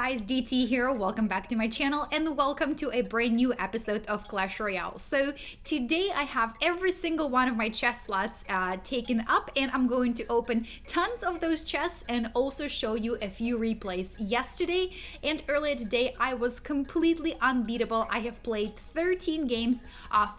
guys, DT here. Welcome back to my channel and welcome to a brand new episode of Clash Royale. So today I have every single one of my chest slots taken up, and I'm going to open tons of those chests and also show you a few replays. Yesterday and earlier today I was completely unbeatable. I have played 13 games,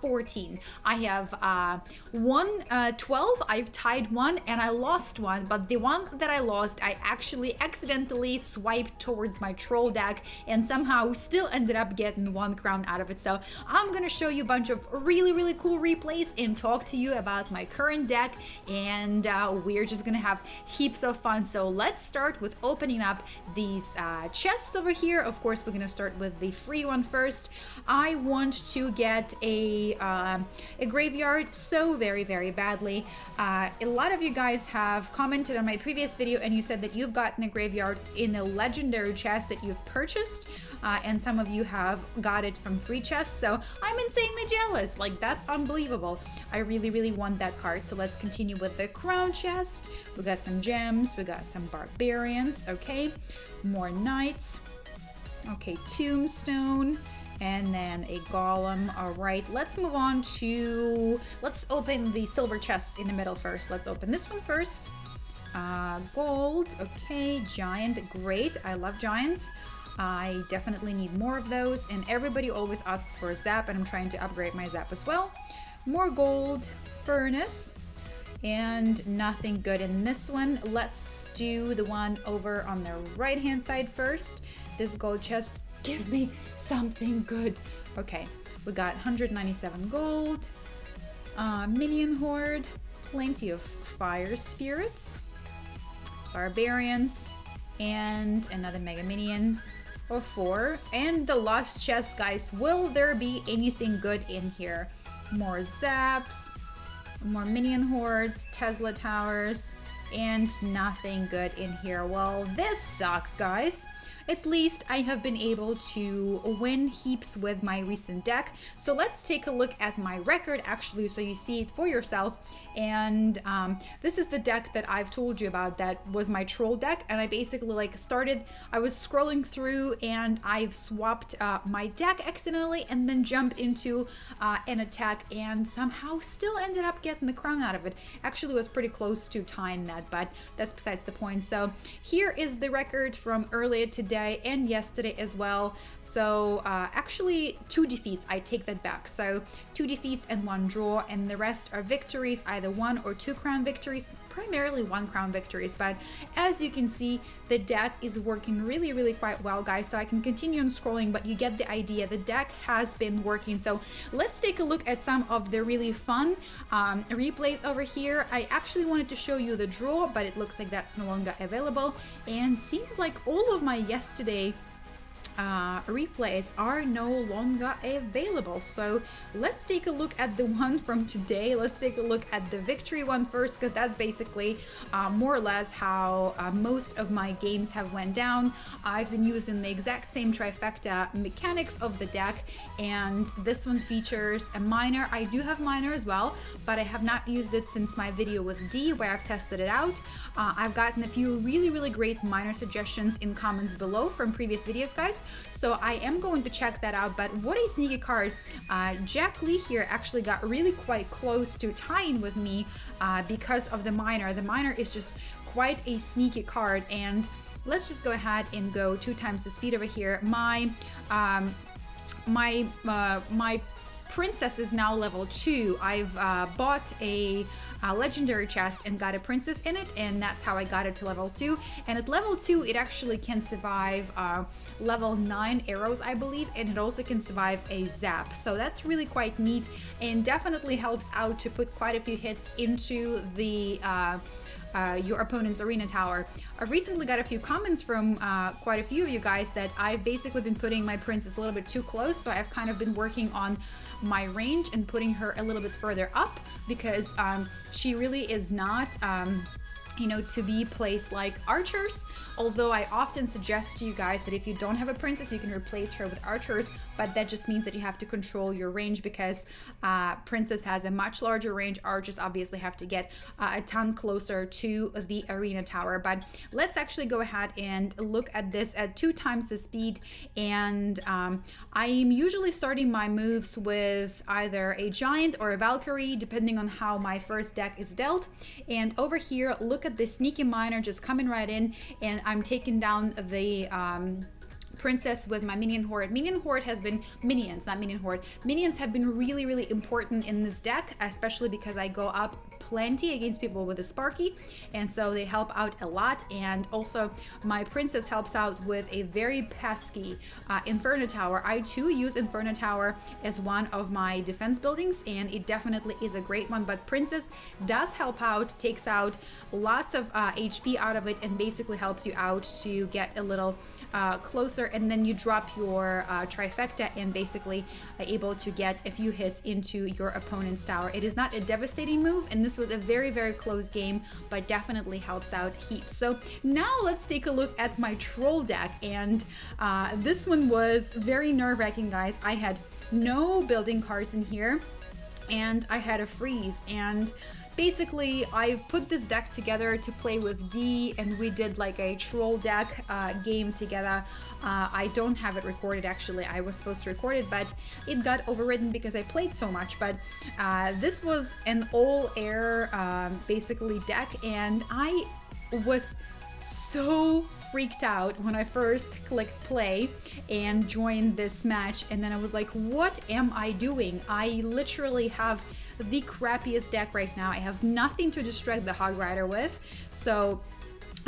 14. I have won 12, I've tied one, and I lost one, but the one that I lost I actually accidentally swiped towards my troll deck and somehow still ended up getting 1 crown out of it. So I'm gonna show you a bunch of really cool replays and talk to you about my current deck, and we're just gonna have heaps of fun. So let's start with opening up these chests over here. Of course, we're gonna start with the free one first. I want to get a graveyard so very badly. A lot of you guys have commented on my previous video and you said that you've gotten a graveyard in a legendary chest that you've purchased, and some of you have got it from free chests, so I'm insanely jealous. Like, that's unbelievable. I really want that card. So let's continue with the crown chest. We got some gems, we got some barbarians, okay, more knights, okay, tombstone, and then a golem. All right, let's move on to, let's open the silver chests in the middle first. Let's open this one first. Gold, okay, giant, great. I love giants. I definitely need more of those, and everybody always asks for a zap, and I'm trying to upgrade my zap as well. More gold, furnace, and nothing good in this one. Let's do the one over on the right hand side first. This gold chest, give me something good. Okay, we got 197 gold, minion horde, plenty of fire spirits, barbarians, and another mega minion or 4. And the last chest, guys, will there be anything good in here? More zaps, more minion hordes, Tesla towers, and nothing good in here. Well, this sucks, guys. At least I have been able to win heaps with my recent deck. So let's take a look at my record actually, so you see it for yourself. And this is the deck that I've told you about that was my troll deck, and I basically I was scrolling through and I've swapped my deck accidentally and then jumped into an attack and somehow still ended up getting the crown out of it. Actually was pretty close to tying that, but that's besides the point. So here is the record from earlier today and yesterday as well. So actually 2 defeats, I take that back. So 2 defeats and 1 draw, and the rest are victories, either 1 or 2 crown victories, primarily 1 crown victories. But as you can see, the deck is working really quite well, guys. So I can continue on scrolling, but you get the idea. The deck has been working. So let's take a look at some of the really fun replays over here. I actually wanted to show you the draw, but it looks like that's no longer available, and seems like all of my yesterday replays are no longer available. So let's take a look at the one from today. Let's take a look at the victory one first, because that's basically more or less how most of my games have went down. I've been using the exact same trifecta mechanics of the deck, and this one features a miner. I do have miner as well, but I have not used it since my video with D where I've tested it out. I've gotten a few really great miner suggestions in comments below from previous videos, guys. So I am going to check that out. But what a sneaky card. Jack Lee here actually got really quite close to tying with me because of the miner. The miner is just quite a sneaky card, and let's just go ahead and go 2 times the speed over here. My princess is now level 2. I've bought a legendary chest and got a princess in it, and that's how I got it to level 2. And at level 2 it actually can survive level 9 arrows, I believe, and it also can survive a zap. So that's really quite neat and definitely helps out to put quite a few hits into the your opponent's arena tower. I've recently got a few comments from quite a few of you guys that I've basically been putting my princess a little bit too close, so I've kind of been working on my range and putting her a little bit further up, because she really is not you know, to be placed like archers. Although I often suggest to you guys that if you don't have a princess, you can replace her with archers. but that just means that you have to control your range because Princess has a much larger range. Archers obviously have to get a ton closer to the arena tower. But let's actually go ahead and look at this at 2 times the speed. And I'm usually starting my moves with either a giant or a Valkyrie, depending on how my first deck is dealt. And over here, look at the sneaky miner just coming right in, and I'm taking down the Princess with my minion horde. Minion horde has been minions, not minion horde. Minions have been really important in this deck, especially because I go up plenty against people with a Sparky, and so they help out a lot. And also my Princess helps out with a very pesky Inferno Tower. I too use Inferno Tower as one of my defense buildings, and it definitely is a great one. But Princess does help out, takes out lots of HP out of it, and basically helps you out to get a little closer, and then you drop your trifecta and basically are able to get a few hits into your opponent's tower. It is not a devastating move, and this was a very close game, but definitely helps out heaps. So now let's take a look at my troll deck, and this one was very nerve-wracking, guys. I had no building cards in here, and I had a freeze, and basically I put this deck together to play with D, and we did like a troll deck game together. I don't have it recorded, actually. I was supposed to record it, but it got overridden because I played so much. But this was an all air basically deck, and I was so freaked out when I first clicked play and joined this match, and then I was like, what am I doing? I literally have the crappiest deck right now. I have nothing to distract the Hog Rider with, so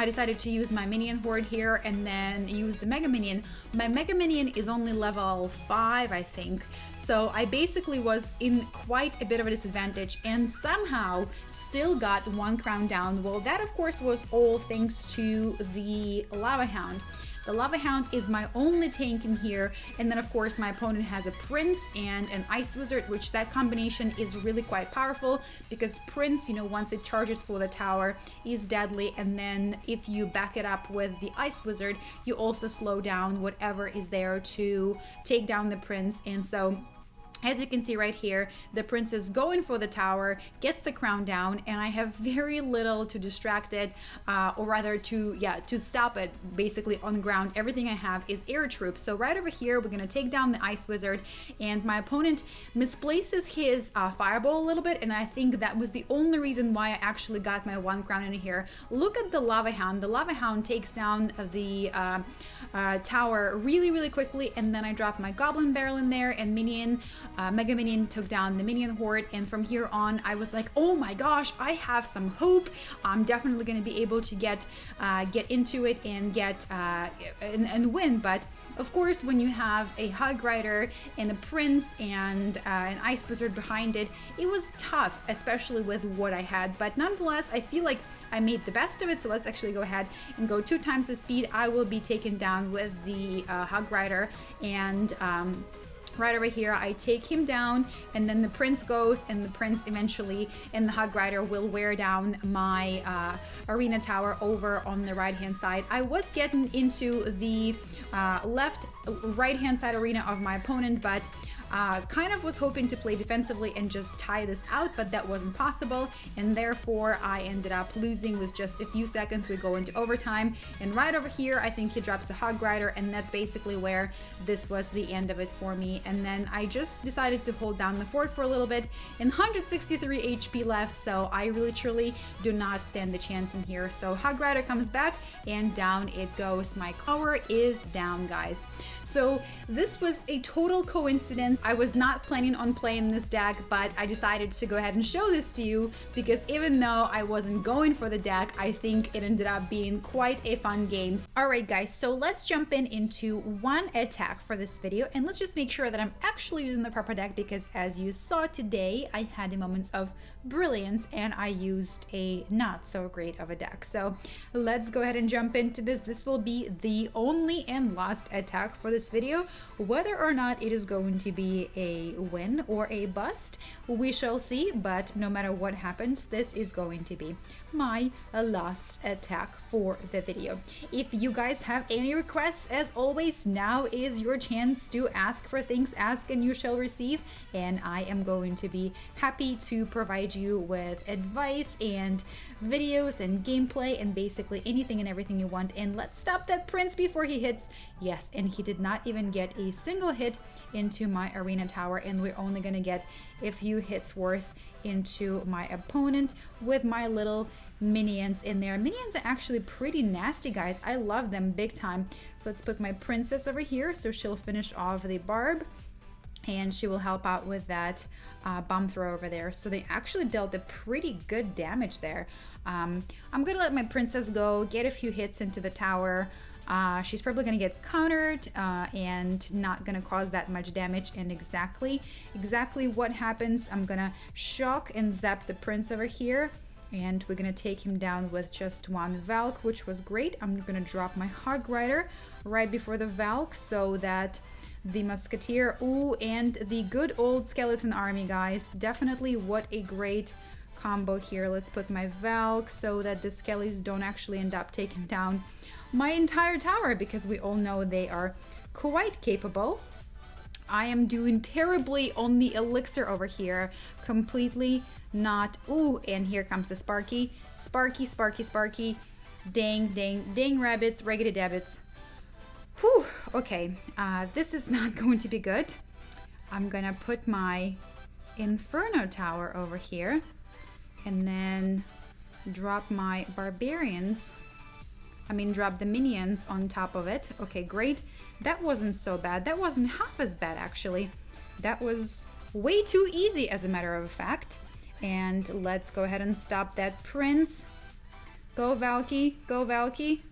I decided to use my minion horde here and then use the Mega Minion. My Mega Minion is only level 5, I think, so I basically was in quite a bit of a disadvantage and somehow still got 1 crown down. Well, that of course was all thanks to the Lava Hound. The Lava Hound is my only tank in here, and then of course my opponent has a Prince and an Ice Wizard, which that combination is really quite powerful because Prince, you know, once it charges for the tower is deadly, and then if you back it up with the Ice Wizard, you also slow down whatever is there to take down the Prince. And so as you can see right here, the Prince is going for the tower, gets the crown down, and I have very little to distract it, or rather to stop it basically on the ground. Everything I have is air troops. So right over here, we're gonna take down the Ice Wizard, and my opponent misplaces his fireball a little bit, and I think that was the only reason why I actually got my 1 crown in here. Look at the Lava Hound. The Lava Hound takes down the tower really quickly, and then I drop my Goblin Barrel in there, and Mega Minion took down the Minion Horde, and from here on I was like, oh my gosh, I have some hope. I'm definitely going to be able to get into it and get and win. But of course, when you have a Hog Rider and a Prince and an Ice Wizard behind it, it was tough, especially with what I had. But nonetheless, I feel like I made the best of it. So let's actually go ahead and go 2 times the speed. I will be taken down with the Hog Rider, and right over here I take him down, and then the Prince goes, and the Prince eventually and the Hog Rider will wear down my arena tower over on the right hand side. I was getting into the right hand side arena of my opponent, but kind of was hoping to play defensively and just tie this out, but that wasn't possible, and therefore I ended up losing with just a few seconds. We go into overtime, and right over here I think he drops the Hog Rider, and that's basically where this was the end of it for me. And then I just decided to hold down the fort for a little bit, and 163 HP left, so I really truly do not stand the chance in here. So Hog Rider comes back, and down it goes. My tower is down, guys. So this was a total coincidence. I was not planning on playing this deck, but I decided to go ahead and show this to you because even though I wasn't going for the deck, I think it ended up being quite a fun game. Alright guys, so let's jump into one attack for this video, and let's just make sure that I'm actually using the proper deck, because as you saw today, I had moments of brilliance, and I used a not so great of a deck. So let's go ahead and jump into this. This will be the only and last attack for this video. Whether or not it is going to be a win or a bust, we shall see, but no matter what happens, this is going to be my last attack for the video. If you guys have any requests, as always, now is your chance to ask for things. Ask and you shall receive, and I am going to be happy to provide you with advice and videos and gameplay and basically anything and everything you want. And let's stop that prince before he hits. Yes, and he did not even get a single hit into my arena tower, and we're only gonna get a few hits worth into my opponent with my little minions in there. Minions are actually pretty nasty, guys. I love them big time. So let's put my princess over here so she'll finish off the barb, and she will help out with that bomb throw over there. So they actually dealt a pretty good damage there. I'm gonna let my princess go, get a few hits into the tower. She's probably gonna get countered and not gonna cause that much damage. And exactly what happens, I'm gonna shock and zap the prince over here, and we're gonna take him down with just one Valk, which was great. I'm gonna drop my Hog Rider right before the Valk so that the Musketeer, ooh, and the good old skeleton army, guys. Definitely what a great combo here. Let's put my Valk so that the skellies don't actually end up taking down my entire tower, because we all know they are quite capable. I am doing terribly on the elixir over here. Completely not. Ooh, and here comes the Sparky. Sparky. Dang rabbits, raggedy dabbits. Whew, okay, this is not going to be good. I'm gonna put my Inferno tower over here and then drop my barbarians. Drop the minions on top of it. Okay, great. That wasn't so bad. That wasn't half as bad, actually. That was way too easy, as a matter of fact. And let's go ahead and stop that prince. Go, Valky. Go, Valky.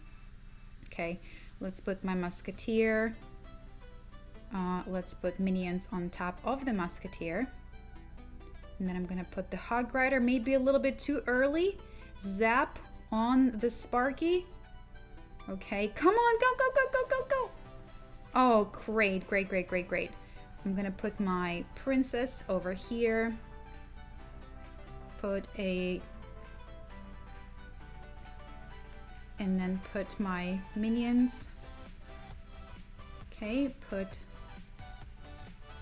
Okay, let's put my Musketeer. Let's put minions on top of the Musketeer. And then I'm gonna put the Hog Rider, maybe a little bit too early. Zap on the Sparky. Okay, come on, go. Oh, great. I'm gonna put my princess over here. And then put my minions. Okay,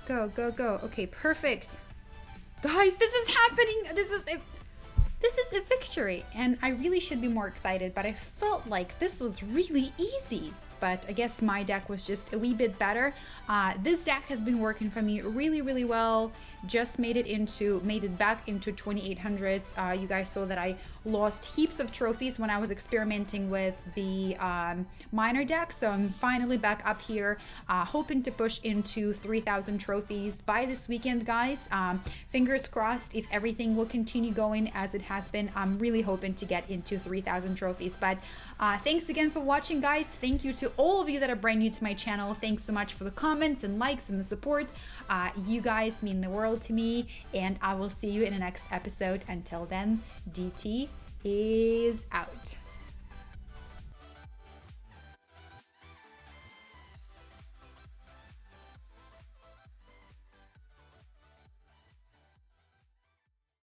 go. Okay, perfect. Guys, this is happening. This is a victory, and I really should be more excited, but I felt like this was really easy. But I guess my deck was just a wee bit better. This deck has been working for me really well. Just made it back into 2800s. You guys saw that I lost heaps of trophies when I was experimenting with the minor deck, so I'm finally back up here, hoping to push into 3000 trophies by this weekend, guys. Fingers crossed. If everything will continue going as it has been, I'm really hoping to get into 3000 trophies. But thanks again for watching, guys. Thank you to all of you that are brand new to my channel. Thanks so much for the comments and likes and the support. You guys mean the world to me, and I will see you in the next episode. Until then, DT is out.